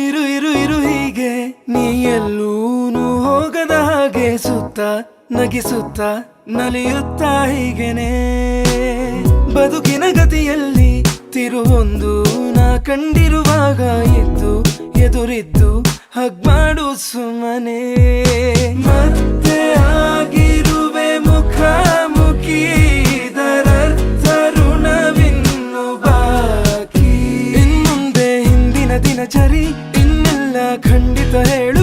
ಇರು ಇರು ಇರು ಹೀಗೆ ನೀ ಎಲ್ಲೂನು ಹೋಗದ ಹಾಗೆ ಸುತ್ತ ನಗಿಸುತ್ತ ನಲಿಯುತ್ತ ಹೀಗೆನೆ ಬದುಕಿನ ಗತಿಯಲ್ಲಿ ತಿರುವೊಂದು ನಾ ಕಂಡಿರುವಾಗ ಎದ್ದು ಎದುರಿದ್ದು ಹಗ್ ಮಾಡು ಸುಮ್ಮನೆ ಮತ್ತೆ ಆಗಿರುವೆ ಮುಖಾಮುಖಿ ಇದರರ್ಥ ಋಣವಿನ್ನು ಬಾಕಿ ಇನ್ಮುಂದೆ ಹಿಂದಿನ ದಿನಚರಿ ಇನ್ನೆಲ್ಲ ಖಂಡಿತ ಹೇಳು